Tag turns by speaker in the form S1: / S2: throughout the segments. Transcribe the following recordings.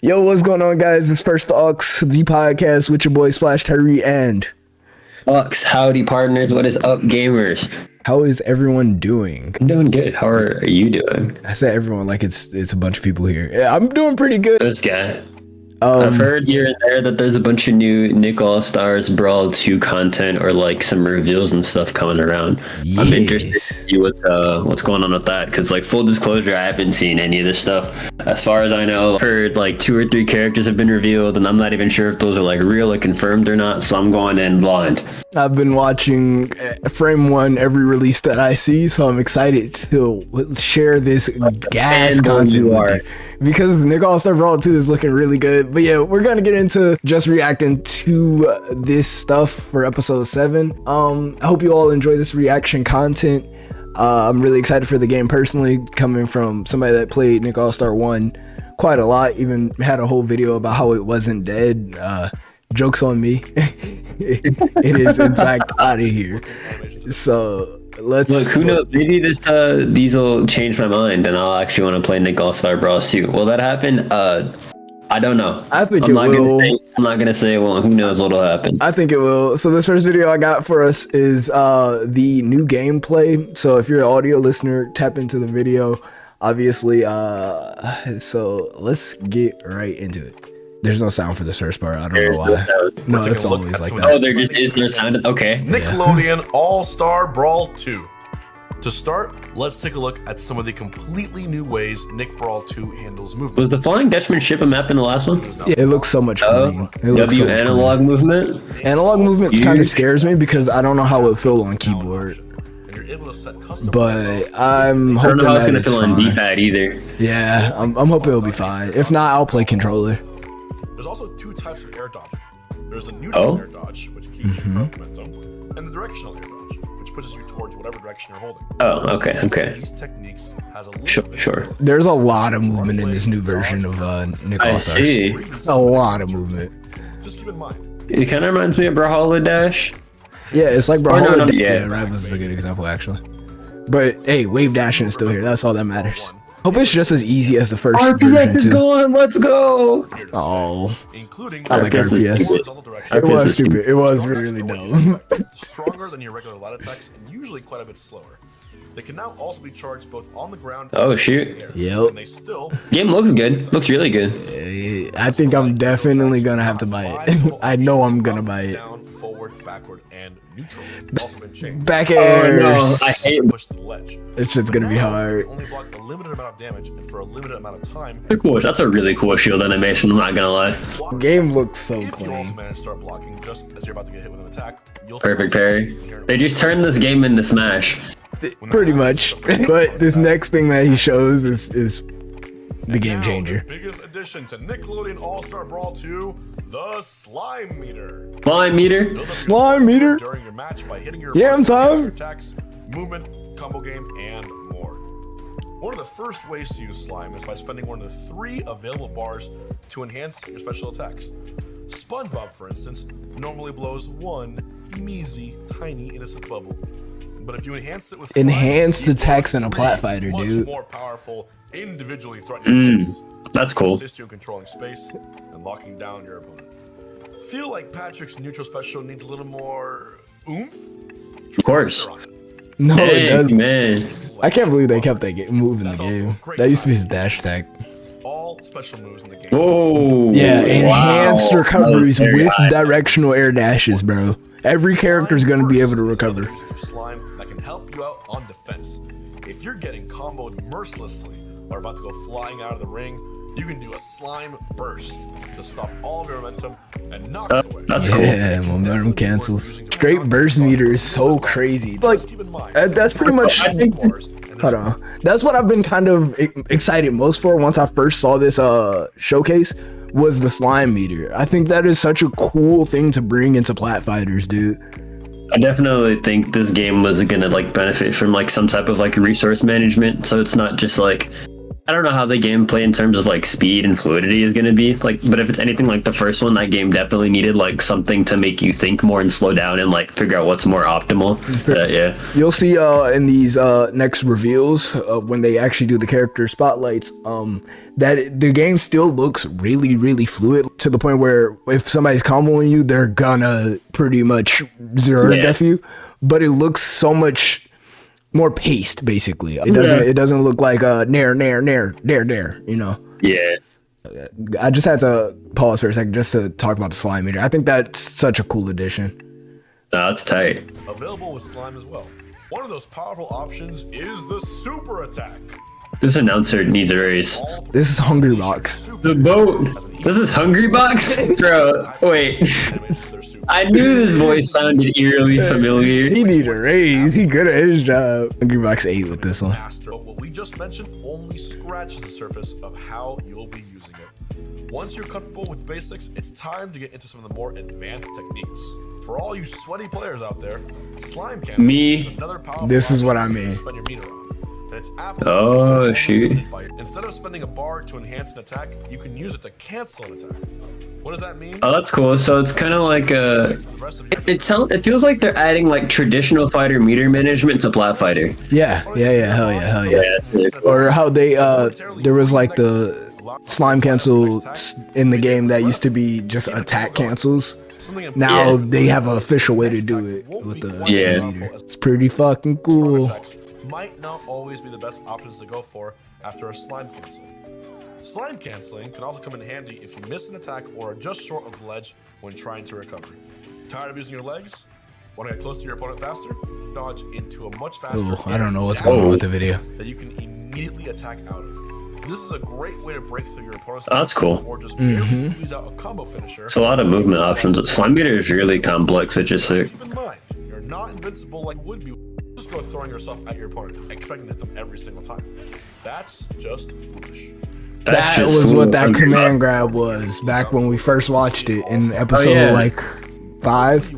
S1: Yo, what's going on, guys? It's First Talks, the podcast with your boys Flash, Tyree, and
S2: HUGH. Howdy, partners. What is up, gamers?
S1: how is everyone doing?
S2: I'm doing good. How are you doing?
S1: I said everyone like it's a bunch of people here. Yeah, I'm doing pretty good.
S2: This guy. I've heard here and there that there's a bunch of new Nick All-Stars Brawl 2 content or like some reveals and stuff coming around.
S1: Yes.
S2: I'm interested to see what's going on with that because, like, full disclosure, I haven't seen any of this stuff. As far as I know, I've heard like 2 or 3 characters have been revealed, and I'm not even sure if those are like real or confirmed or not. So I'm going in blind.
S1: I've been watching Frame 1 every release that I see, so I'm excited to share this gas content with you. Because Nick All-Star Brawl 2 is looking really good. But yeah, we're gonna get into just reacting to this stuff for episode 7. I hope you all enjoy this reaction content. I'm really excited for the game personally, coming from somebody that played Nick All-Star 1 quite a lot, even had a whole video about how it wasn't dead. Joke's on me. It is in fact out of here. So let's
S2: look. Who knows? Maybe these will change my mind, and I'll actually want to play Nick All-Star Bros 2. Will that happen? I don't know.
S1: I think it will.
S2: I'm not gonna say it won't. Who knows what'll happen?
S1: I think it will. So this first video I got for us is the new gameplay. So if you're an audio listener, tap into the video. Obviously, so let's get right into it. There's no sound for this first part. I don't know why. No, it's always like that.
S2: Oh, there just is no sound. Okay.
S3: Nickelodeon All-Star Brawl 2. To start, let's take a look at some of the completely new ways Nick Brawl 2 handles movement.
S2: Was the Flying Dutchman ship a map in the last one?
S1: Yeah, it looks so much clean.
S2: W analog movement?
S1: Analog movements kind of scares me because I don't know how it feel on keyboard. But I'm hoping
S2: I don't know how it's
S1: that
S2: gonna feel on D-pad either.
S1: Yeah, I'm hoping it'll be fine. If not, I'll play controller.
S3: There's also 2 types of air dodging. There's the neutral air dodge, which keeps your current momentum, and the directional air dodge, which pushes you towards whatever direction you're holding.
S2: Oh, okay.
S3: These techniques has a
S2: Sure.
S1: There's a lot of movement in this new version of Nick All-Stars.
S2: I see.
S1: A lot of movement.
S3: Just keep in mind.
S2: It kind of reminds me of Brawlhalla Dash.
S1: Yeah, it's like Brawlhalla Dash.
S2: Yeah,
S1: Rivals is a good example, actually. But hey, wave dashing is still here. That's all that matters. Hope it's just as easy as the first
S2: RPS is going. Let's go.
S1: Oh,
S3: including
S1: I like RPS. It was stupid. It was really dumb.
S3: Stronger than your regular light attacks and usually quite a bit slower. They can now also be charged both on the ground.
S2: Oh shoot!
S1: Yep.
S3: They still
S2: game looks good. Looks really good.
S1: I think I'm definitely gonna have to buy it. I know I'm gonna buy it.
S3: Down, forward, backward, and neutral. Also been changed.
S1: Back air.
S2: Oh no! I hate
S3: push to the ledge.
S1: It's just gonna be hard.
S3: Only block a limited amount of damage and for a limited amount of time.
S2: cool. That's a really cool shield animation. I'm not gonna lie.
S1: Game looks so
S3: If you also
S1: clean.
S3: manage to start blocking just as you're about to get hit with an attack, you'll
S2: Perfect parry. They just turned this game into Smash.
S1: Pretty much. But this next thing that he shows is the game changer.
S3: The biggest addition to Nickelodeon All-Star Brawl 2, the slime meter.
S2: Slime meter.
S1: Slime meter.
S3: During your match by hitting your
S1: Yeah, I'm Tom.
S3: attacks, movement, combo game, and more. One of the first ways to use slime is by spending one of the 3 available bars to enhance your special attacks. SpongeBob, for instance, normally blows 1 measly, tiny, innocent bubble. But if you enhance it with slime,
S1: Enhanced
S3: it
S1: attacks
S3: blows
S1: in a
S3: 3
S1: plat fighter,
S3: much
S1: dude.
S3: more powerful, individually threatening opponents.
S2: That's cool.
S3: Assist you in controlling space and locking down your opponent. Feel like Patrick's neutral special needs a little more oomph?
S2: Of course.
S1: No, it
S2: Hey
S1: doesn't.
S2: man.
S1: I can't believe they kept that move in the game. That used to be his dash attack.
S3: All special moves in the game.
S2: Oh.
S1: Yeah, enhanced
S2: wow.
S1: recoveries
S2: That was very
S1: with
S2: high.
S1: directional air dashes, bro. Every character's gonna be able to recover.
S3: Slime that can help you out on defense. If you're getting comboed mercilessly or about to go flying out of the ring, you can do a slime burst to stop all of your momentum and knock it away.
S2: That's cool.
S1: Yeah, momentum cancels. Great burst meter is so crazy. Like, that's pretty much. Hold on. That's what I've been kind of excited most for once I first saw this showcase was the slime meter. I think that is such a cool thing to bring into plat fighters, dude.
S2: I definitely think this game was gonna like benefit from like some type of like resource management. So it's not just like I don't know how the gameplay in terms of like speed and fluidity is going to be like, but if it's anything like the first one, that game definitely needed like something to make you think more and slow down and like figure out what's more optimal. Yeah,
S1: you'll see in these next reveals when they actually do the character spotlights, that the game still looks really, really fluid to the point where if somebody's comboing you, they're gonna pretty much zero to death you, but it looks so much more paced. Basically, it doesn't look like nair, you know.
S2: Yeah.
S1: I just had to pause for a second just to talk about the slime meter. I think that's such a cool addition.
S2: No, that's tight.
S3: Available with slime as well. One of those powerful options is the super attack.
S2: This announcer needs a raise.
S1: This is Hungry Box.
S2: The boat. This is Hungry Box? Bro, wait. I knew this voice sounded eerily familiar.
S1: He need a raise. He good at his job. Hungry Box 8 with this one.
S3: What we just mentioned only scratches the surface of how you'll be using it. Once you're comfortable with basics, it's time to get into some of the more advanced techniques. For all you sweaty players out there, slime canceling is another powerful
S1: this is what I mean.
S3: Spend your meter on.
S2: Oh shoot.
S3: Instead of spending a bar to enhance an attack, you can use it to cancel an attack. What does that mean?
S2: Oh, that's cool. So it's kind of like it feels like they're adding like traditional fighter meter management to Plat Fighter.
S1: Yeah, hell yeah. Or how they there was like the slime cancel in the game that used to be just attack cancels. Now they have an official way to do it with the meter. It's pretty fucking cool.
S3: Might not always be the best options to go for after a slime cancel. Slime canceling can also come in handy if you miss an attack or are just short of the ledge when trying to recover. Tired of using your legs? Want to get close to your opponent faster? Dodge into a much faster.
S1: I don't know what's going on with the video.
S3: That you can immediately attack out of. This is a great way to break through your opponent's
S2: that's cool.
S3: Or just barely squeeze out a combo finisher.
S2: It's a lot of movement options. Slime meter is really complex, which is sick.
S3: Keep in mind, you're not invincible like you would be. Just go throwing yourself at your opponent, expecting to hit them every single time. That's just foolish.
S1: That was what that command grab was back when we first watched it in episode like 5.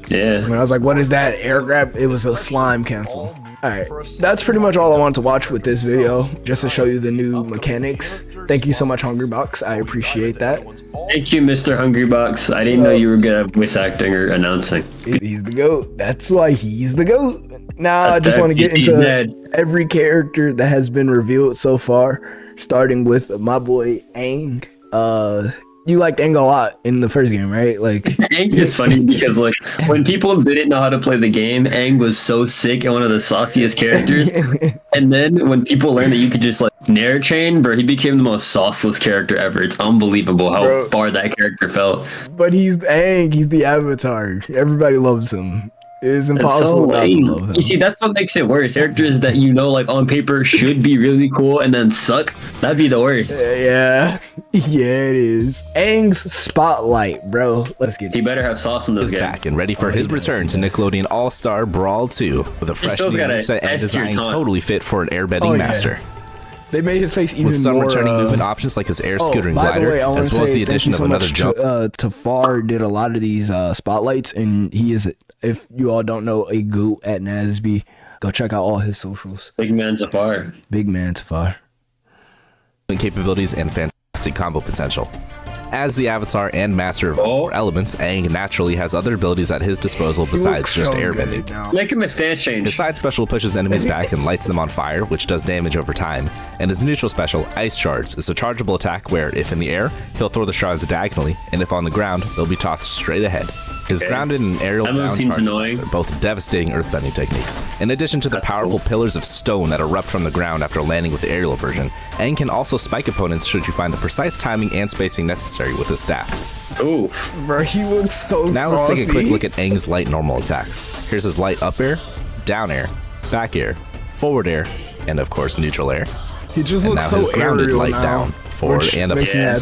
S2: Yeah.
S1: When I was like, what is that air grab? It was a slime cancel. Alright, that's pretty much all I wanted to watch with this video, just to show you the new mechanics. Thank you so much, Hungry Box. I appreciate that.
S2: Thank you, Mr. Hungry Box. I didn't know you were good at voice acting or announcing.
S1: He's the GOAT. That's why he's the GOAT. Now I just want to get into every character that has been revealed so far, starting with my boy Aang. You liked Aang a lot in the first game, right? Like
S2: Aang is funny because like when people didn't know how to play the game, Aang was so sick and one of the sauciest characters. And then when people learned that you could just like nair chain, bro, he became the most sauceless character ever. It's unbelievable how far that character felt.
S1: But he's Aang, he's the avatar. Everybody loves him. It is impossible not to love him.
S2: You see, that's what makes it worse. Characters that you know, like on paper, should be really cool and then suck. That'd be the worst.
S1: Yeah, it is. Aang's spotlight, bro. Let's get it.
S2: He better have sauce in this game.
S4: Back and ready for his return to Nickelodeon All-Star Brawl 2 with a fresh new set and design totally fit for an airbending master.
S1: They made his face even more.
S4: With some returning movement options like his air scooter and glider, as well as the addition of another jump.
S1: Tafar did a lot of these spotlights, and he is, if you all don't know, a GOAT at NASB. Go check out all his socials.
S2: Big man Tafar.
S1: Big man Tafar.
S4: Capabilities and fantastic combo potential. As the avatar and master of all elements, Aang naturally has other abilities at his disposal besides just airbending.
S2: Make him a stance change.
S4: His side special pushes enemies back and lights them on fire, which does damage over time. And his neutral special, Ice Shards, is a chargeable attack where, if in the air, he'll throw the shards diagonally, and if on the ground, they'll be tossed straight ahead. His grounded and aerial down charges are both devastating earthbending techniques. In addition to the powerful pillars of stone that erupt from the ground after landing with the aerial version, Aang can also spike opponents should you find the precise timing and spacing necessary with his staff.
S2: Oof.
S1: Bro, he looks so
S4: Now let's take a quick look at Aang's light normal attacks. Here's his light up air, down air, back air, forward air, and of course neutral air.
S1: He just looks so
S4: his grounded
S1: aerial
S4: light
S1: now.
S4: Down, forward, and up.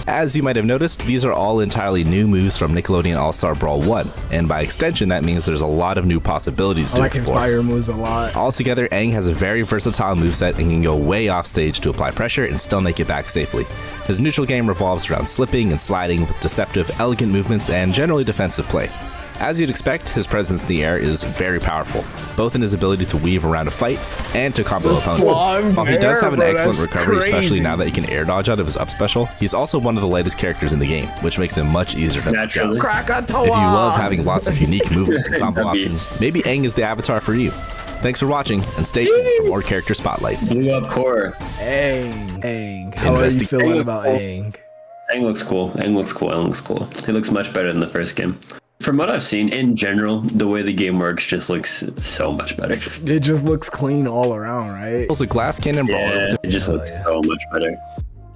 S4: As you might have noticed, these are all entirely new moves from Nickelodeon All-Star Brawl 1, and by extension that means there's a lot of new possibilities to explore.
S1: I like his fire moves a lot.
S4: Altogether, Aang has a very versatile moveset and can go way off stage to apply pressure and still make it back safely. His neutral game revolves around slipping and sliding with deceptive, elegant movements and generally defensive play. As you'd expect, his presence in the air is very powerful, both in his ability to weave around a fight and to combo opponents. While he does have an excellent recovery, especially now that he can air dodge out of his up special, he's also one of the lightest characters in the game, which makes him much easier to knock out. If you love having lots of unique movements and combo options, maybe Aang is the avatar for you. Thanks for watching, and stay tuned for more character spotlights.
S2: Blew up core.
S1: Aang. How are you feeling about Aang?
S2: Aang looks cool. Aang looks cool. He looks much better than the first game. From what I've seen, in general, the way the game works just looks so much better.
S1: It just looks clean all around, right?
S4: Also, glass cannon brawler.
S2: Yeah, it just looks so much better.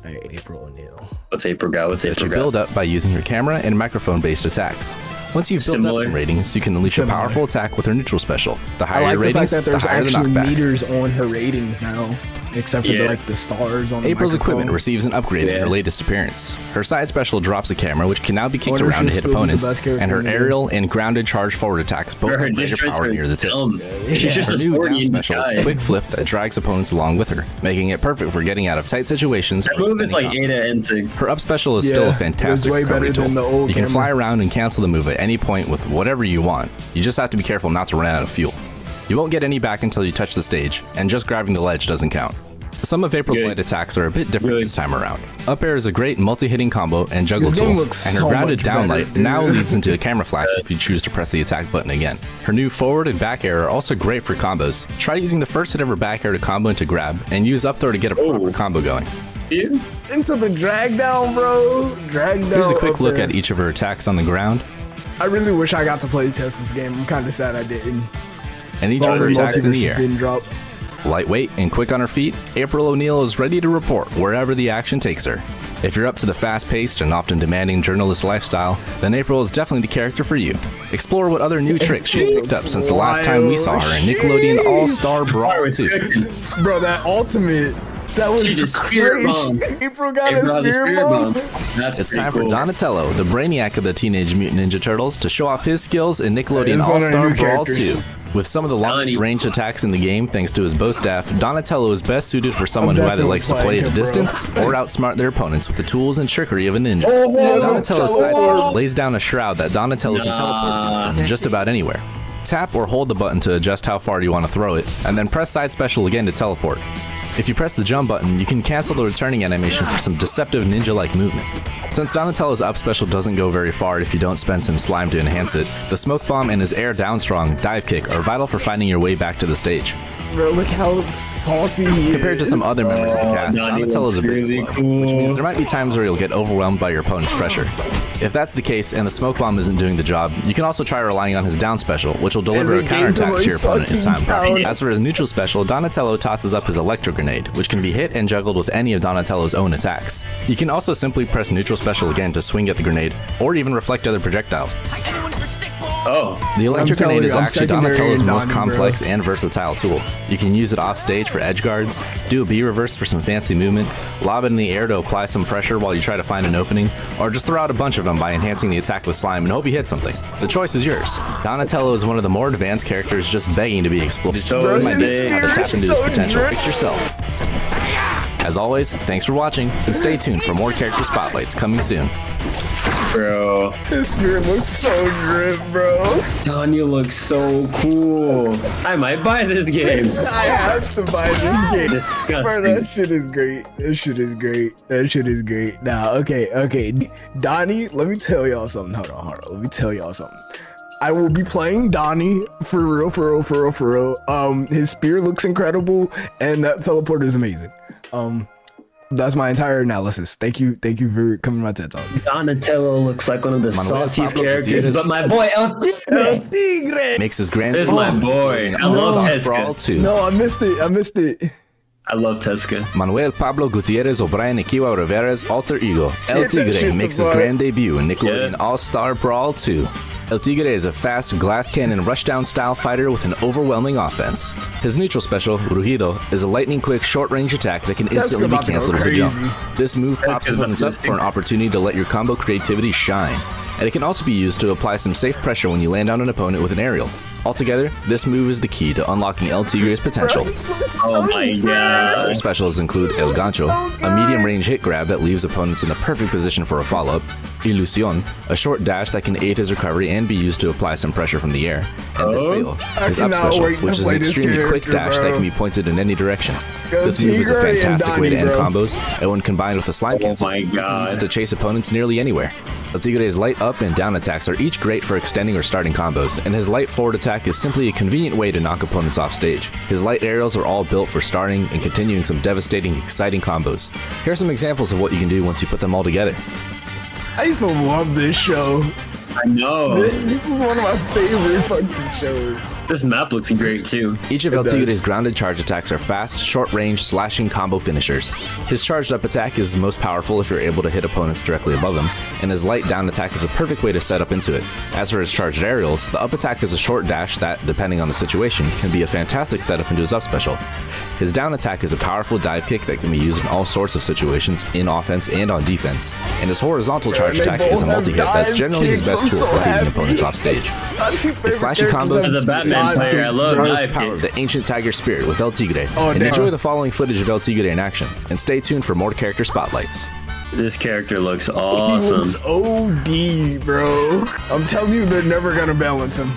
S1: Hey, April O'Neil.
S2: What's April got? What's April got?
S4: Build up by using your camera and microphone-based attacks. Once you've built up some ratings, you can unleash a powerful attack with her neutral special. The higher your ratings,
S1: the fact that
S4: the higher the
S1: there's actually
S4: knockback.
S1: meters on her ratings now. Except for the stars on the
S4: April's
S1: microphone.
S4: equipment receives an upgrade in her latest appearance. Her side special drops a camera, which can now be kicked around to hit opponents, and her aerial and grounded charge forward attacks both have greater power near the tip.
S2: She's just
S4: her
S2: a
S4: new
S2: sporty
S4: down
S2: in
S4: special is a
S2: disguise.
S4: quick flip that drags opponents along with her, making it perfect for getting out of tight situations.
S2: That move is like Ada and Sig.
S4: Her up special is still a fantastic
S1: way
S4: recovery
S1: better than
S4: tool.
S1: the old
S4: You can
S1: camera.
S4: fly around and cancel the move at any point with whatever you want. You just have to be careful not to run out of fuel. You won't get any back until you touch the stage, and just grabbing the ledge doesn't count. Some of April's light attacks are a bit different this time around. Up air is a great multi-hitting combo and juggle tool, and her grounded down light now leads into a camera flash if you choose to press the attack button again. Her new forward and back air are also great for combos. Try using the first hit of her back air to combo into grab, and use up throw to get a proper combo going.
S1: Into the drag down, bro. Drag down.
S4: Here's a quick look at each of her attacks on the ground.
S1: I really wish I got to play test this game. I'm kind of sad I didn't.
S4: And each of her attacks in the air.
S1: Didn't drop.
S4: Lightweight and quick on her feet, April O'Neil is ready to report wherever the action takes her. If you're up to the fast-paced and often demanding journalist lifestyle, then April is definitely the character for you. Explore what other new tricks she's picked up since the last time we saw her in Nickelodeon All-Star Brawl 2.
S1: Bro, that ultimate, that was crazy. April got a spear bomb.
S4: It's time for Donatello, the brainiac of the Teenage Mutant Ninja Turtles, to show off his skills in Nickelodeon All-Star Brawl 2. With some of the longest range attacks in the game thanks to his bow staff, Donatello is best suited for someone who either likes to play at a distance or outsmart their opponents with the tools and trickery of a ninja. Donatello's side special lays down a shroud that Donatello can teleport to from just about anywhere. Tap or hold the button to adjust how far you want to throw it, and then press side special again to teleport. If you press the jump button, you can cancel the returning animation for some deceptive ninja-like movement. Since Donatello's up special doesn't go very far if you don't spend some slime to enhance it, the smoke bomb and his air down strong dive kick are vital for finding your way back to the stage.
S1: Bro, look how saucy he is.
S4: Compared to some other members of the cast, Donatello's a bit slow, which means there might be times where you'll get overwhelmed by your opponent's pressure. If that's the case and the smoke bomb isn't doing the job, you can also try relying on his down special, which will deliver a counterattack to your opponent if time permits. As for his neutral special, Donatello tosses up his electro grenade, which can be hit and juggled with any of Donatello's own attacks. You can also simply press neutral special again to swing at the grenade, or even reflect other projectiles. The electric grenade is actually Donatello's most complex and versatile tool. You can use it off stage for edge guards, do a B reverse for some fancy movement, lob it in the air to apply some pressure while you try to find an opening, or just throw out a bunch of them by enhancing the attack with slime and hope you hit something. The choice is yours. Donatello is one of the more advanced characters just begging to be explored. This might be how to tap into his potential. Fix yourself. As always, thanks for watching, and stay tuned for more character spotlights coming soon.
S2: Bro,
S1: His spirit looks so good, bro.
S2: Daniel looks so cool. I might buy this game.
S1: I have to buy this game.
S2: Disgusting.
S1: Bro, that shit is great. That shit is great. That shit is great. Now, okay. Donnie, let me tell y'all something. Hold on. Let me tell y'all something. I will be playing Donnie for real. His spear looks incredible, and that teleport is amazing. That's my entire analysis. Thank you for coming to my TED Talk.
S2: Donatello looks like one of the sauciest characters, but my boy El Tigre
S4: Makes his grand
S2: is my boy. I love
S4: Brawl
S2: Tesca.
S4: 2.
S1: No, I missed it.
S2: I love Tesca.
S4: Manuel Pablo Gutierrez O'Brien Equiwa Rivera's alter ego, El Tigre, makes his grand debut in Nickelodeon All-Star Brawl 2. El Tigre is a fast glass cannon rushdown style fighter with an overwhelming offense. His neutral special, Rugido, is a lightning quick short range attack that can instantly be cancelled with a jump. This move pops opponents up for an opportunity to let your combo creativity shine. And it can also be used to apply some safe pressure when you land on an opponent with an aerial. Altogether, this move is the key to unlocking El Tigre's potential.
S2: Oh my god.
S4: Other specials include El Gancho, a medium-range hit grab that leaves opponents in a perfect position for a follow-up, Ilusión, a short dash that can aid his recovery and be used to apply some pressure from the air, and Destello, his up special, which is an extremely quick dash that can be pointed in any direction. This move is a fantastic way to end combos, and when combined with a slime cancel, you can use it to chase opponents nearly anywhere. El Tigre's light up and down attacks are each great for extending or starting combos, and his light forward attack is simply a convenient way to knock opponents off stage. His light aerials are all built for starting and continuing some devastating, exciting combos. Here are some examples of what you can do once you put them all together.
S1: I used to love this show.
S2: I know.
S1: This is one of my favorite fucking shows.
S2: This map looks great too.
S4: Each of El Tigre's grounded charge attacks are fast, short-range, slashing combo finishers. His charged up attack is most powerful if you're able to hit opponents directly above him, and his light down attack is a perfect way to set up into it. As for his charged aerials, the up attack is a short dash that, depending on the situation, can be a fantastic setup into his up special. His down attack is a powerful dive kick that can be used in all sorts of situations, in offense and on defense. And his horizontal charge attack is a multi-hit that's generally his best tool for keeping opponents off stage. With flashy combos,
S2: As a Batman player, I love dive
S4: power of
S2: kicks.
S4: the ancient tiger spirit with El Tigre, and enjoy the following footage of El Tigre in action, and stay tuned for more character spotlights.
S2: This character looks
S1: He
S2: awesome.
S1: looks OD, bro. I'm telling you, they're never gonna balance him.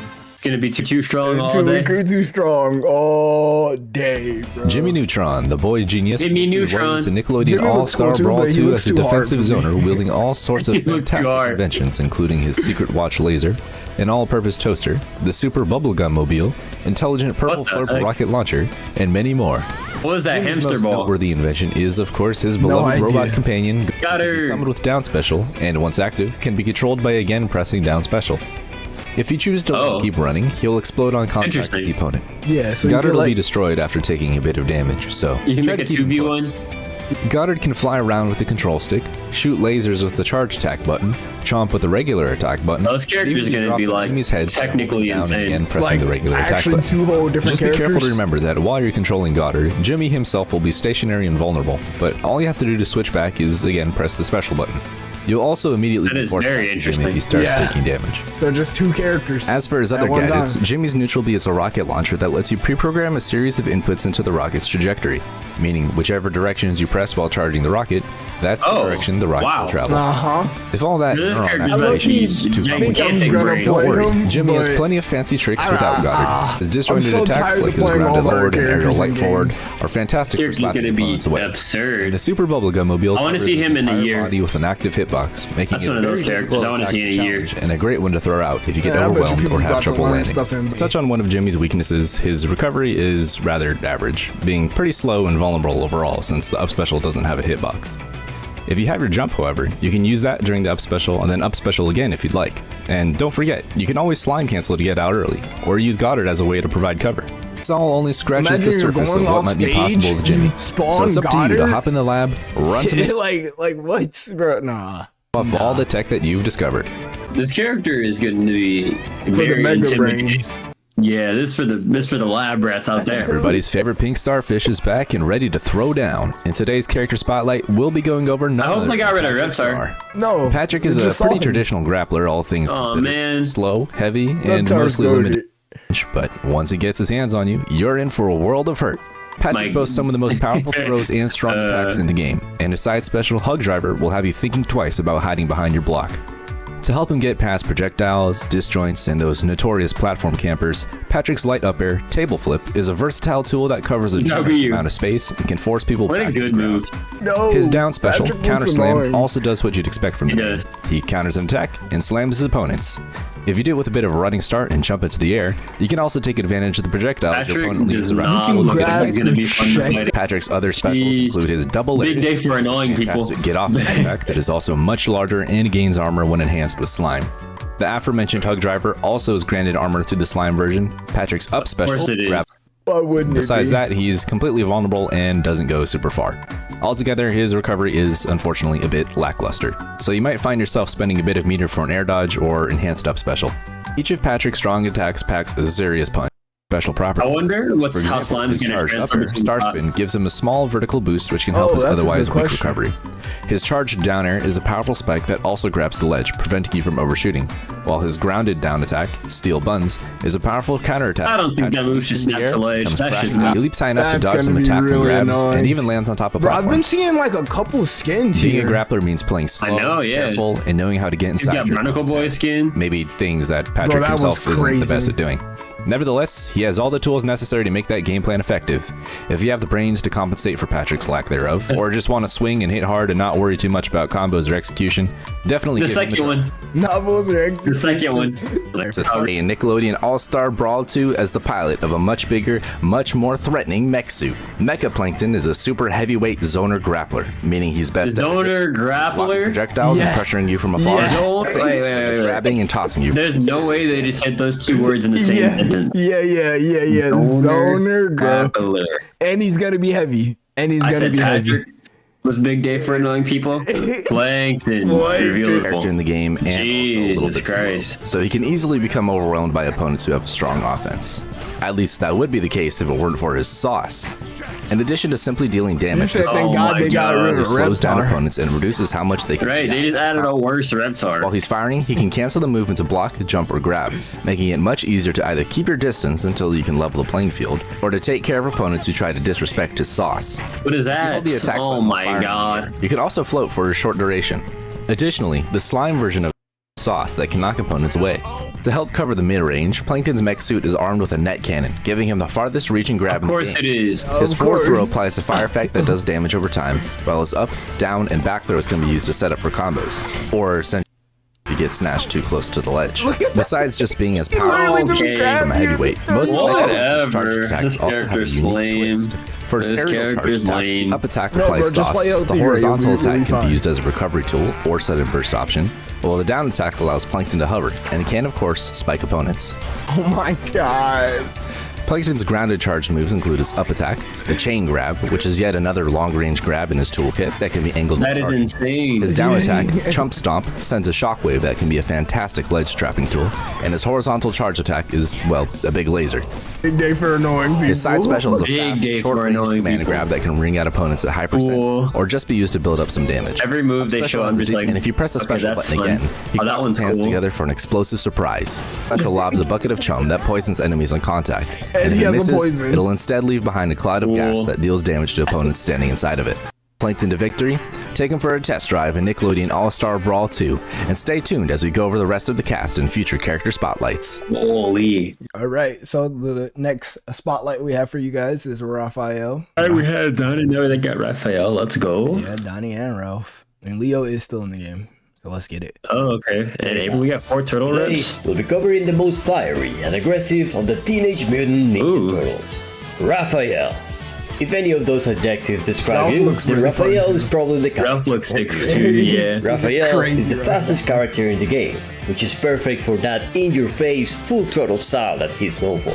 S2: Gonna be too strong all
S1: Too
S2: day.
S1: weak, too strong all day, bro.
S4: Jimmy Neutron, the boy genius,
S2: Jimmy
S4: makes his way
S2: Neutron.
S4: into Nickelodeon
S1: Jimmy looks
S4: All-Star
S1: cool too,
S4: Brawl
S1: but he
S4: 2
S1: looks
S4: as a
S1: too hard
S4: defensive
S1: for me.
S4: zoner, wielding all sorts of
S2: He looks too
S4: fantastic
S2: hard.
S4: inventions, including his secret watch laser, an all-purpose toaster, the super bubblegum mobile, intelligent purple
S2: What the
S4: flurp
S2: heck?
S4: rocket launcher, and many more.
S2: What was that
S4: His
S2: hamster
S4: most
S2: ball?
S4: noteworthy invention is, of course, his beloved robot
S1: idea.
S4: companion,
S2: Got her.
S4: summoned with down special, and once active, can be controlled by again pressing down special. If you choose to let him keep running, he'll explode on contact with the
S2: Interesting.
S4: opponent.
S1: Yeah, so you
S4: Goddard
S1: could
S4: will be
S1: like,
S4: destroyed after taking a bit of damage, so
S2: You can
S4: try
S2: make
S4: to
S2: a
S4: keep him
S2: 2v1.
S4: close. Goddard can fly around with the control stick, shoot lasers with the charge attack button, chomp with the regular attack button.
S2: Those characters
S4: even
S2: are gonna
S4: drop
S2: be
S4: the
S2: like
S4: enemy's heads
S2: technically
S4: down
S2: insane.
S4: and pressing
S1: like
S4: the regular attack
S1: actually
S4: button.
S1: two whole different
S4: Just be
S1: characters.
S4: careful to remember that while you're controlling Goddard, Jimmy himself will be stationary and vulnerable, but all you have to do to switch back is, again, press the special button. You'll also immediately
S2: That
S4: be
S2: is
S4: forced
S2: very
S4: back to Jimmy
S2: interesting.
S4: if he starts
S1: Yeah.
S4: taking damage.
S1: So just two characters.
S4: As for his other
S1: at one
S4: gadgets,
S1: time.
S4: Jimmy's neutral B is a rocket launcher that lets you pre-program a series of inputs into the rocket's trajectory, meaning whichever directions you press while charging the rocket, that's the direction the rocket will travel. If all that
S2: This
S4: neuron
S2: character's
S4: activation
S1: lucky
S4: is too
S1: I think I'm
S4: complicated,
S1: gonna
S2: brain.
S1: play
S4: don't worry.
S1: him,
S4: Jimmy has
S1: but
S4: plenty of fancy tricks without Goddard. His disjointed
S1: so
S4: attacks,
S1: tired
S4: like
S1: of
S4: his
S1: playing
S4: grounded
S1: all
S4: lowered and
S1: her
S4: aerial
S1: characters
S4: light
S1: in
S4: forward,
S1: games.
S4: are fantastic for
S2: Character's
S4: slapping
S2: gonna be
S4: opponents away.
S2: absurd.
S4: And the Super Bubblegum Mobile
S2: I wanna
S4: covers
S2: see
S4: his
S2: him in a
S4: entire
S2: year.
S4: body with an active hitbox, making
S2: That's
S4: it
S2: one of
S4: a
S2: those
S4: very
S2: characters I wanna
S4: difficult
S2: see in a
S4: attack
S2: year.
S4: challenge and a great one to throw out if you get
S1: Yeah, I bet you
S4: overwhelmed
S1: people
S4: or have
S1: about to
S4: trouble
S1: learn
S4: landing.
S1: stuff in-
S4: To touch on one of Jimmy's weaknesses, his recovery is rather average, being pretty slow and vulnerable overall since the up special doesn't have a hitbox. If you have your jump, however, you can use that during the up special and then up special again if you'd like. And don't forget, you can always slime cancel to get out early, or use Goddard as a way to provide cover. This all only scratches the
S1: Imagine you're
S4: surface of
S1: going
S4: what
S1: off
S4: might be
S1: stage,
S4: possible with Jimmy.
S1: spawn
S4: So it's up to you to
S1: Goddard?
S4: hop in the lab, run some
S1: like what, bro? Nah.
S4: off all the tech that you've discovered.
S2: This character is going to be
S1: For the
S2: very
S1: mega
S2: intimidating.
S1: brains.
S2: Yeah, this for the lab rats out there.
S4: Everybody's favorite pink starfish is back and ready to throw down. In today's character spotlight, we'll be going over none
S2: I hope
S4: other
S2: they got rid of
S4: than
S2: Reptar.
S4: Star.
S1: No.
S4: Patrick is
S1: we
S4: a
S1: just saw
S4: pretty
S1: him.
S4: traditional grappler, all things
S2: Aw,
S4: considered.
S2: man.
S4: Slow, heavy, and
S1: Reptar's
S4: mostly
S1: goated.
S4: limited. But once he gets his hands on you, you're in for a world of hurt. Patrick
S2: My-
S4: boasts some of the most powerful throws and strong attacks in the game, and his side special Hug Driver will have you thinking twice about hiding behind your block. To help him get past projectiles, disjoints, and those notorious platform campers, Patrick's light up air, table flip, is a versatile tool that covers a generous
S2: W.
S4: amount of space and can force people
S2: What a
S4: back to the
S2: good
S4: ground.
S2: move.
S1: No.
S4: His down special,
S1: Patrick
S4: Counter
S1: looks
S4: Slam,
S1: annoying.
S4: also does what you'd expect from
S2: He
S4: him.
S2: does.
S4: He counters an attack and slams his opponents. If you do it with a bit of a running start and jump into the air, you can also take advantage of the projectiles your
S2: Patrick
S4: opponent leaves
S2: does
S4: around.
S2: not
S1: can
S2: look like
S1: grab
S2: he's going to be fun to
S1: project-
S2: fight.
S4: Patrick's other specials
S2: Jeez.
S4: include his double
S2: Big
S4: layered
S2: day for annoying people.
S4: fantastic get off the attack that is also much larger and gains armor when enhanced with slime. The aforementioned Hug Driver also is granted armor through the slime version. Patrick's up special
S2: course it is.
S4: grab-
S1: Why wouldn't it
S4: Besides
S1: be?
S4: that, he's completely vulnerable and doesn't go super far. Altogether, his recovery is unfortunately a bit lackluster, so you might find yourself spending a bit of meter for an air dodge or enhanced up special. Each of Patrick's strong attacks packs a serious punch. special properties.
S2: I wonder
S4: For
S2: how
S4: example,
S2: Slime's
S4: his
S2: going to
S4: charged
S2: transfer
S4: upper
S2: between
S4: star
S2: spots.
S4: spin gives him a small vertical boost which can help his
S1: that's a
S4: otherwise
S1: good
S4: weak
S1: question.
S4: recovery. His charged down air is a powerful spike that also grabs the ledge, preventing you from overshooting, while his grounded down attack, Steel Buns, is a powerful counterattack.
S2: I don't think that
S4: Catching
S2: move should
S4: in the
S2: snap
S4: air,
S2: to ledge.
S4: comes
S2: That's
S4: crashing
S2: just
S4: down.
S2: me.
S4: He leaps high enough to
S1: That's
S4: dodge some
S1: gonna be
S4: attacks and
S1: really
S4: grabs,
S1: annoying.
S4: and even lands on top of
S1: Bro, I've been
S4: platforms.
S1: seeing like a couple skins
S4: Being
S1: here.
S4: a grappler means playing slow,
S2: know, yeah.
S4: careful, and knowing how to get
S2: He's
S4: inside
S2: got
S4: your
S2: Barnacle
S4: opponent's
S2: Boy
S4: head.
S2: skin.
S4: Maybe things that Patrick
S1: that was
S4: himself isn't the best
S1: crazy.
S4: at doing. Nevertheless, he has all the tools necessary to make that game plan effective. If you have the brains to compensate for Patrick's lack thereof, or just want to swing and hit hard and not worry too much about combos or execution, definitely
S2: The
S4: give him a
S2: second
S4: try.
S2: one.
S1: Novels or
S2: The second one.
S4: It's a Nickelodeon All-Star Brawl 2 as the pilot of a much bigger, much more threatening mech suit. Mecha Plankton is a super heavyweight zoner grappler, meaning he's best at
S2: Zoner
S4: blocking
S2: grappler.
S4: projectiles
S1: Yeah.
S4: and pressuring you from afar,
S1: Yeah.
S2: Zone- wait.
S4: grabbing and tossing you.
S2: There's no way they just hit those two words in the same sentence.
S1: Yeah. Zoner, bro.
S2: Grappler.
S1: And he's gonna be heavy. And he's
S2: I
S1: gonna
S2: said
S1: be heavy.
S2: Patrick was big day for annoying people. Plankton.
S4: Character in the game and also a little
S2: Jesus
S4: bit slow,
S2: Christ.
S4: so he can easily become overwhelmed by opponents who have a strong offense. At least that would be the case if it weren't for his sauce. In addition to simply dealing damage,
S1: said
S4: this
S1: thank
S2: Oh
S1: God
S2: my
S1: they got
S2: God.
S1: rid of
S4: slows down
S1: Reptar.
S4: opponents and reduces how much they can
S2: Right, they just added a worse Reptar.
S4: While he's firing, he can cancel the movement to block, jump, or grab, making it much easier to either keep your distance until you can level the playing field, or to take care of opponents who try to disrespect his sauce.
S2: What is that?
S4: Hold the attack
S2: Oh
S4: button while
S2: my
S4: firing.
S2: God.
S4: You can also float for a short duration. Additionally, the slime version of sauce that can knock opponents away. To help cover the mid-range, Plankton's mech suit is armed with a net cannon, giving him the farthest reaching grab
S2: Of
S4: in the
S2: course
S4: game.
S2: it is.
S4: His
S1: Of
S4: forward throw
S1: course.
S4: applies a fire effect that does damage over time, while his up, down, and back throws can be used to set up for combos, or send if you get snatched too close to the ledge. Besides just being as powerful
S2: literally just
S4: from
S2: grabbed
S4: a heavyweight, most of the
S2: Whatever.
S4: charged attacks
S2: This
S4: also have a
S2: character's
S4: unique
S2: lame.
S4: twist. For his
S2: This
S4: aerial charge
S2: character's
S4: attacks, the
S2: lame.
S4: up attack
S1: No,
S4: applies
S1: bro, just
S4: sauce,
S1: play LT,
S4: the
S1: right?
S4: horizontal
S1: You'll be
S4: attack can
S1: fine.
S4: be used as a recovery tool or sudden burst option, while the down attack allows Plankton to hover, and can of course spike opponents.
S1: Oh my God.
S4: Plankton's grounded charge moves include his up attack, the chain grab, which is yet another long-range grab in his toolkit that can be angled
S2: That
S4: with
S2: is
S4: charging.
S2: insane.
S4: His down attack, Chump Stomp, sends a shockwave that can be a fantastic ledge trapping tool, and his horizontal charge attack is, well, a big laser.
S1: Big day for annoying people.
S4: His side special is a
S2: Big
S4: fast,
S2: day for
S4: short-range
S2: annoying
S4: command
S2: people.
S4: grab that can ring out opponents at high percent,
S2: Cool.
S4: or just be used to build up some damage.
S2: Every move they
S4: Special
S2: show,
S4: has
S2: I'm
S4: a
S2: just
S4: decent-
S2: like,
S4: and if you press the
S2: okay,
S4: special
S2: that's
S4: button
S2: fun.
S4: again, he
S2: Oh, that
S4: claps
S2: one's
S4: his hands
S2: cool.
S4: together for an explosive surprise. Special lobs a bucket of chum that poisons enemies on contact,
S1: And
S4: and if
S1: he
S4: it
S1: has a
S4: misses,
S1: poison.
S4: it'll instead leave behind a cloud of gas
S2: Cool.
S4: that deals damage to opponents standing inside of it. Plankton to victory, take him for a test drive in Nickelodeon All-Star Brawl 2, and stay tuned as we go over the rest of the cast and future character spotlights.
S2: Holy.
S1: All right, so the next spotlight we have for you guys is Raphael.
S2: All right, we had Donnie, now they got Raphael. Let's go.
S1: Yeah, Donnie and Ralph. And Leo is still in the game, so let's get it.
S2: Oh, okay. And April, we got 4 turtle
S5: Today,
S2: reps.
S5: we'll be covering the most fiery and aggressive of the Teenage Mutant Ninja
S2: Ooh.
S5: Turtles, Raphael. If any of those adjectives describe
S1: Ralph
S5: him,
S1: looks
S5: then
S1: really
S5: Raphael
S1: fun.
S5: is probably the character.
S2: Ralph looks
S5: for
S2: sick
S5: you.
S2: too, yeah.
S5: Raphael
S1: Crazy
S5: is the
S1: Raphael.
S5: fastest character in the game, which is perfect for that in-your-face, full-throttle style that he's known for.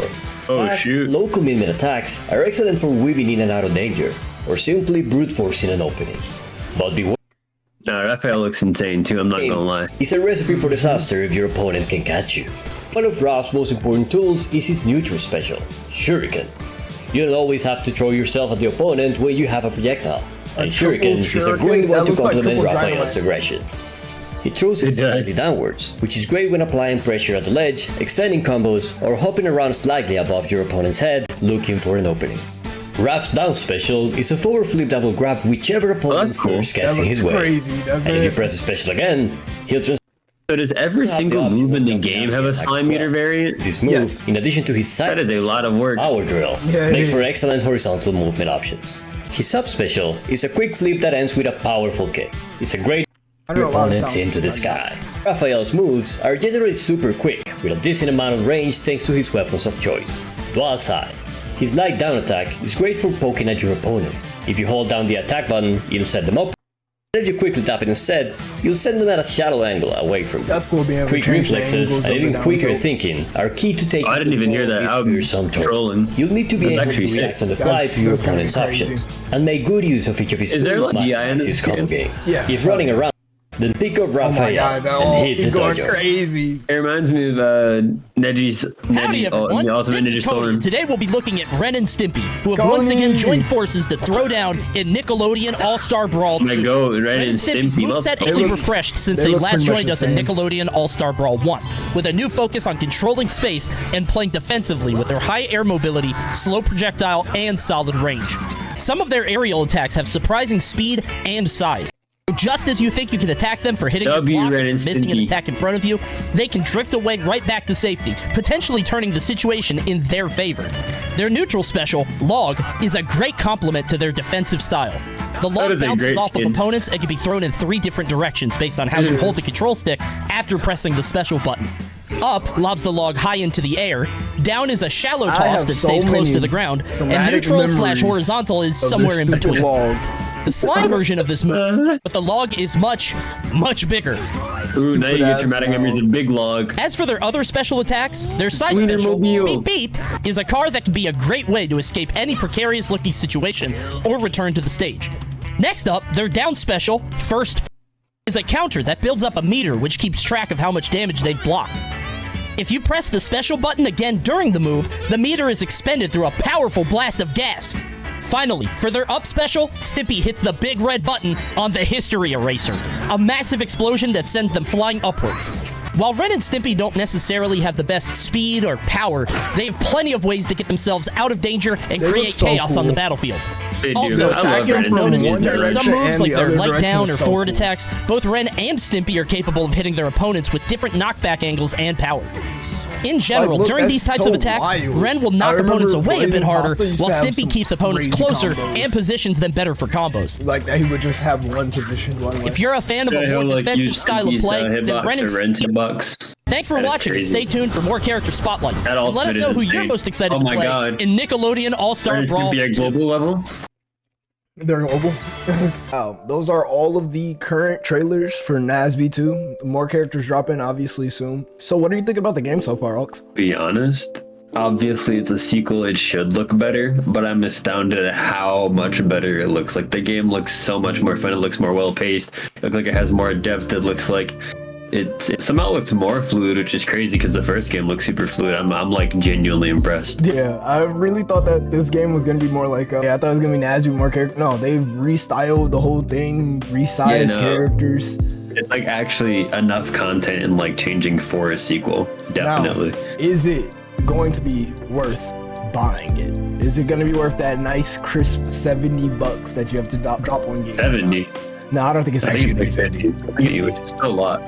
S2: Oh,
S5: Fast,
S2: shoot.
S5: low-commitment attacks are excellent for weaving in and out of danger, or simply brute forcing an opening. But beware.
S2: No, Raphael looks insane too, I'm not gonna lie.
S5: It's a recipe for disaster if your opponent can catch you. One of Ralph's most important tools is his neutral special, Shuriken. You don't always have to throw yourself at the opponent when you have a projectile, and Shuriken is a
S1: Shuriken
S5: great
S1: that
S5: one to
S1: looks like
S5: complement
S1: triple
S5: Raphael's
S1: dynamite.
S5: aggression. He throws it
S2: It does.
S5: slightly downwards, which is great when applying pressure at the ledge, extending combos, or hopping around slightly above your opponent's head looking for an opening. Raph's down special is a forward flip double grab whichever opponent
S2: that's cool.
S5: first gets
S1: That
S5: in his
S1: looks
S5: way.
S1: crazy. That
S5: And if you
S1: man-
S5: press the special again, he'll transfer
S2: So does every
S5: Top
S2: single
S5: the option
S2: move in the
S5: of
S2: game
S5: jumping
S2: have a
S5: attack
S2: slime meter
S5: well.
S2: variant?
S5: this move,
S1: Yes.
S5: in addition to his side
S2: That is a lot of work.
S5: power drill,
S1: Yeah, it
S5: makes for
S1: is.
S5: excellent horizontal movement options. His sub special is a quick flip that ends with a powerful kick. It's a great
S1: I know a lot of
S5: opponents
S1: sounds.
S5: into the sky. Raphael's moves are generally super quick, with a decent amount of range thanks to his weapons of choice. Dual side. His light down attack is great for poking at your opponent. If you hold down the attack button, it'll set them up. And if you quickly tap it instead, you'll send them at a shadow angle away from you.
S1: That's cool being able to
S5: Quick
S1: change the
S5: reflexes
S1: angles
S5: and
S1: up
S5: even
S1: down,
S5: quicker
S1: so-
S5: thinking are key to taking
S2: I didn't even hear that.
S5: control of
S2: I'm
S5: this fearsome turtle.
S2: trolling.
S5: You'll need to be
S2: That's
S5: able to
S2: actually sick.
S5: react on the fly to your
S1: That's gonna be
S5: opponent's
S1: crazy.
S5: options and make good use of each of his
S2: Is there
S5: tools
S2: like DI in
S5: maximize
S2: this
S5: his combo
S2: game?
S5: game.
S1: Yeah.
S5: If running around Then pick up
S1: Oh my
S5: Raphael
S1: god,
S5: and hit the
S1: going
S5: dojo.
S1: crazy.
S2: It reminds me of Neji's
S6: Howdy everyone,
S2: the Ultimate
S6: this
S2: Ninja
S6: is Cody.
S2: Storm.
S6: Today we'll be looking at Ren and Stimpy, who have once again joined forces to throw down in Nickelodeon All-Star Brawl 2.
S2: My go, Ren and
S6: Stimpy's
S2: Stimpy.
S6: moveset
S2: Love
S6: lately refreshed since
S1: they
S6: they
S1: look
S6: last
S1: pretty much
S6: joined
S1: the
S6: us in
S1: same.
S6: Nickelodeon All-Star Brawl 1, with a new focus on controlling space and playing defensively with their high air mobility, slow projectile, and solid range. Some of their aerial attacks have surprising speed and size. Just as you think you can attack them for hitting a block or
S2: Ren and
S6: missing an
S2: Stimpy.
S6: attack in front of you, they can drift away right back to safety, potentially turning the situation in their favor. Their neutral special, Log, is a great complement to their defensive style. The log
S2: is a
S6: bounces
S2: great
S6: off of
S2: skin.
S6: opponents and can be thrown in 3 different directions based on how you hold the control stick after pressing the special button. Up lobs the log high into the air, down is a shallow
S1: I
S6: toss
S1: have
S6: that
S1: so
S6: stays close
S1: many
S6: to the ground, and
S1: traumatic
S6: neutral /
S1: memories
S6: horizontal is
S1: of
S6: somewhere
S1: this
S6: in
S1: stupid
S6: between.
S1: log.
S6: The slime version of this move, but the log is much, much bigger.
S2: Ooh, now you get
S1: Stupid-ass
S2: traumatic memories of Big Log.
S6: As for their other special attacks, their side
S2: Wiener
S6: special,
S2: Mobile.
S6: Beep Beep, is a car that can be a great way to escape any precarious-looking situation or return to the stage. Next up, their down special, First is a counter that builds up a meter which keeps track of how much damage they've blocked. If you press the special button again during the move, the meter is expended through a powerful blast of gas. Finally, for their up special, Stimpy hits the big red button on the History Eraser, a massive explosion that sends them flying upwards. While Ren and Stimpy don't necessarily have the best speed or power, they have plenty of ways to get themselves out of danger and
S1: They look
S6: create
S1: so
S6: chaos on the
S1: cool.
S6: babattlefield.
S2: They do.
S6: Also,
S2: I love
S1: attacking
S2: Ren and
S1: from
S6: notice
S1: one
S6: that
S2: Stimpy.
S6: some
S1: direction
S6: moves
S1: and
S6: like
S1: the
S6: their
S1: other
S6: light
S1: direction
S6: down or
S1: is so
S6: forward
S1: cool.
S6: attacks, both Ren and Stimpy are capable of hitting their opponents with different knockback angles and power. In general,
S1: look,
S6: during
S1: that's
S6: these types
S1: so
S6: of attacks,
S1: wild.
S6: Ren will
S1: I
S6: knock
S1: remember
S6: opponents away a bit
S1: playing
S6: harder,
S1: Papa used to
S6: while
S1: have
S6: Stimpy
S1: some
S6: keeps opponents
S1: crazy
S6: closer
S1: combos.
S6: and positions them better for combos.
S1: Like that, he would just have one position one way.
S6: If you're a fan of a more defensive style of play, then Ren and
S2: hitbox.
S6: Thanks for
S2: That is
S6: watching, and
S2: crazy.
S6: stay tuned for more character spotlights.
S2: That
S6: And let us
S2: ultimate
S6: know
S2: is
S6: who you're
S2: insane.
S6: most excited
S2: Oh
S6: to
S2: my
S6: play
S2: God.
S6: in Nickelodeon All-Star
S2: Ren and
S6: Brawl
S2: Stimpy at
S6: 2.
S2: global level.
S1: They're global. Wow, those are all of the current trailers for NASB 2. More characters dropping obviously soon. So what do you think about the game so far, Ox?
S2: Be honest, obviously it's a sequel, it should look better, but I'm astounded at how much better it looks. Like the game looks so much more fun, it looks more well paced, it looks like it has more depth, it looks like it somehow looks more fluid, which is crazy because the first game looked super fluid. I'm like genuinely impressed.
S1: Yeah, I really thought that this game was gonna be more like, I thought it was gonna be NASB more characters. No, they've restyled the whole thing, resized characters.
S2: It's like actually enough content and like changing for a sequel. Definitely.
S1: Now, is it going to be worth buying it? Is it gonna be worth that nice crisp $70 that you have to drop one game?
S2: 70.
S1: No, I don't think it's
S2: I
S1: actually
S2: think it's like
S1: 70.
S2: 50, which is still a lot.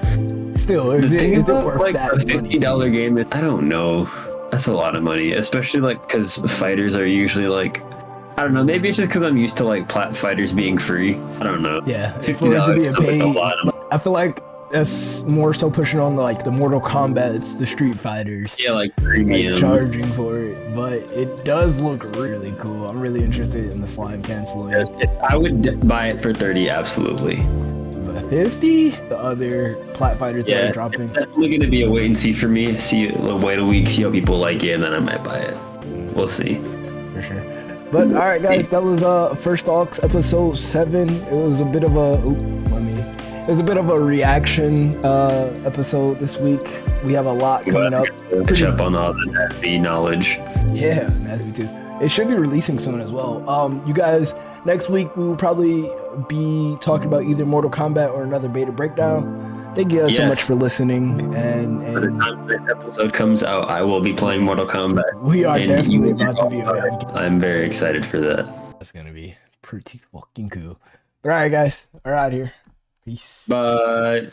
S1: Still, is
S2: The thing
S1: it
S2: about
S1: worth
S2: like
S1: that
S2: a
S1: money?
S2: $50 game, I don't know. That's a lot of money, especially like because fighters are usually like, I don't know. Maybe it's just because I'm used to like plat fighters being free. I don't know.
S1: Yeah,
S2: $50
S1: for it to be a
S2: sounds like
S1: paid.
S2: a lot of
S1: I feel like that's more so pushing on like the Mortal Kombat's, the Street Fighters,
S2: yeah, like
S1: like
S2: premium.
S1: charging for it. But it does look really cool. I'm really interested in the slime canceling.
S2: Yes, I would buy it for 30, absolutely.
S1: But 50, the other plat fighters that
S2: Yeah,
S1: are
S2: it's
S1: dropping.
S2: definitely gonna be a wait and see for me. Wait a week, see how people like it, and then I might buy it. We'll see.
S1: For sure. But all right, guys, that was First Talks episode 7. It was a bit of a reaction episode this week. We have a lot coming up.
S2: Catch up on all the NASB knowledge.
S1: Yeah, NASB too. It should be releasing soon as well. You guys, next week we will probably be talking about either Mortal Kombat or another beta breakdown. Thank you guys so much for listening.
S2: By the
S1: And
S2: time this episode comes out, I will be playing Mortal Kombat.
S1: we are
S2: And
S1: definitely
S2: you
S1: about to be on.
S2: I'm very excited for that.
S1: That's gonna be pretty fucking cool. But all right, guys, we're out here. Peace.
S2: Bye.